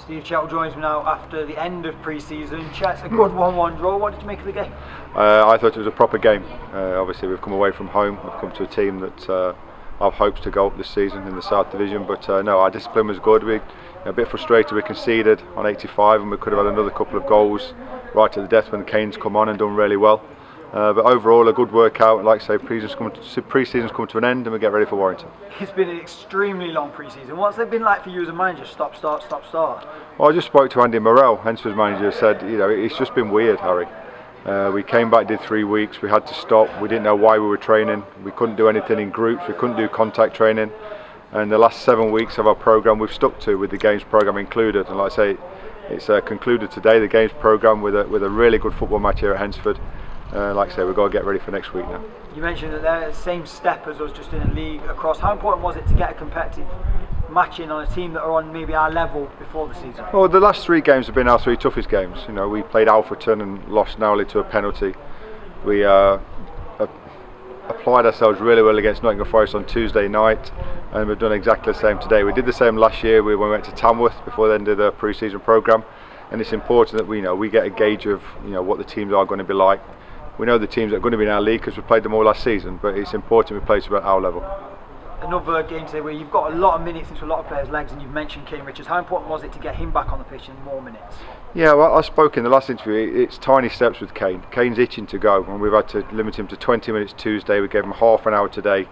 Steve Chettle joins me now after the end of pre-season. Chet's a good 1-1 draw. What did you make of the game? I thought it was a proper game. Obviously we've come away from home. We've come to a team that I've hopes to go up this season in the South Division, but no, our discipline was good. We a bit frustrated we conceded on 85 and we could have had another couple of goals right to the death when the Canes come on and done really well. But overall a good workout. Like I say, pre-season's come to an end and we get ready for Warrington. It's been an extremely long pre-season. What's it been like for you as a manager? Stop, start, stop, start? Well, I just spoke to Andy Morrell, Hednesford's manager, said, you know, it's just been weird, Harry. We came back, did 3 weeks, we had to stop, we didn't know why we were training, we couldn't do anything in groups, we couldn't do contact training, and the last 7 weeks of our programme we've stuck to, with the games programme included, and like I say, it's concluded today, the games programme, with a really good football match here at Hednesford. Like I say, we've got to get ready for next week now. You mentioned that they're the same step as us, just in a league across. How important was it to get a competitive match in on a team that are on maybe our level before the season? Well, the last 3 games have been our 3 toughest games. You know, we played Alfreton and lost narrowly to a penalty. We applied ourselves really well against Nottingham Forest on Tuesday night, and we've done exactly the same today. We did the same last year when we went to Tamworth before the end of the pre-season programme, and it's important that we get a gauge of what the teams are going to be like. We know the teams that are going to be in our league because we played them all last season, but it's important we play to our level. Another game today where you've got a lot of minutes into a lot of players' legs, and you've mentioned Kane Richards. How important was it to get him back on the pitch in more minutes? Yeah, well, I spoke in the last interview, it's tiny steps with Kane. Kane's itching to go, and we've had to limit him to 20 minutes Tuesday. We gave him half an hour today.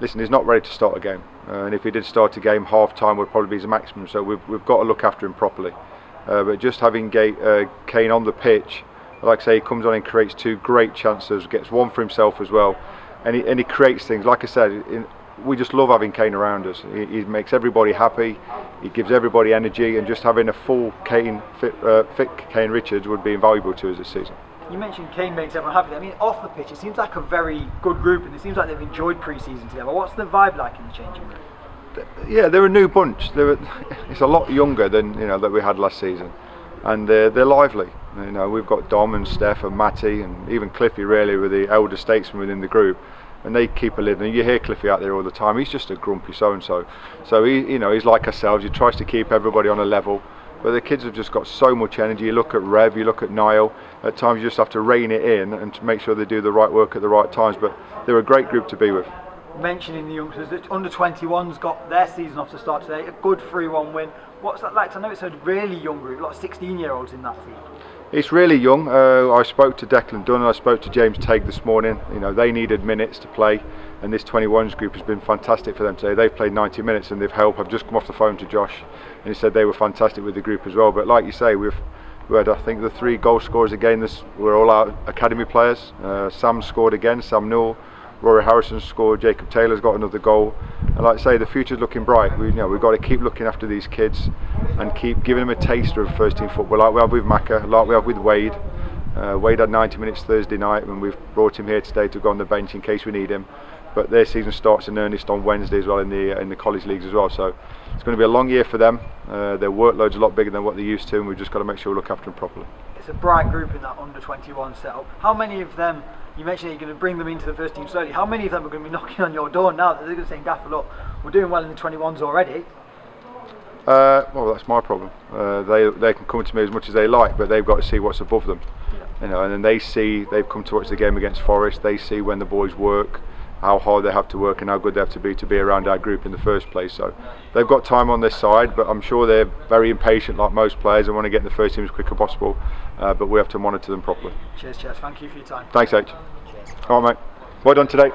Listen, he's not ready to start a game, and if he did start a game, half time would probably be his maximum, so we've got to look after him properly. But just having Kane on the pitch, like I say, he comes on and creates 2 great chances, gets one for himself as well, and he creates things. Like I said, we just love having Kane around us. He makes everybody happy, he gives everybody energy, and just having a full Kane, fit Kane Richards would be invaluable to us this season. You mentioned Kane makes everyone happy. I mean, off the pitch, it seems like a very good group, and it seems like they've enjoyed pre-season together. What's the vibe like in the changing room? Yeah, they're a new bunch. It's a lot younger than that we had last season, and they're lively. We've got Dom and Steph and Matty and even Cliffy, really, with the elder statesmen within the group, and they keep a lid. And you hear Cliffy out there all the time. He's just a grumpy so-and-so. So he's like ourselves. He tries to keep everybody on a level. But the kids have just got so much energy. You look at Rev, you look at Niall. At times you just have to rein it in and to make sure they do the right work at the right times. But they're a great group to be with. Mentioning the youngsters, the under-21s got their season off to start today. A good 3-1 win. What's that like? I know it's a really young group. A lot of 16-year-olds in that team. It's really young. I spoke to Declan Dunn and I spoke to James Tague this morning. They needed minutes to play, and this 21s group has been fantastic for them today. They've played 90 minutes and they've helped. I've just come off the phone to Josh and he said they were fantastic with the group as well. But like you say, we had, I think, the 3 goal scorers again. This were all our academy players. Sam scored again, Sam Newell. Rory Harrison scored, Jacob Taylor's got another goal, and like I say, the future's looking bright. We've got to keep looking after these kids and keep giving them a taster of first team football, like we have with Macca, like we have with Wade. Wade had 90 minutes Thursday night, and we've brought him here today to go on the bench in case we need him. But their season starts in earnest on Wednesday as well in the college leagues as well. So it's going to be a long year for them. Their workload's a lot bigger than what they're used to, and we've just got to make sure we look after them properly. It's a bright group in that under-21 setup. How many of them? You mentioned that you're going to bring them into the first team slowly. How many of them are going to be knocking on your door now that they're going to say, Gaffer, look, we're doing well in the 21s already? Well, that's my problem. They can come to me as much as they like, but they've got to see what's above them. Yeah. And then they've come to watch the game against Forest. They see when the boys work, how hard they have to work and how good they have to be around our group in the first place. So they've got time on this side, but I'm sure they're very impatient like most players and want to get in the first team as quick as possible, but we have to monitor them properly. Cheers, Jess. Thank you for your time. Thanks, H. Cheers. All right, mate. Well done today.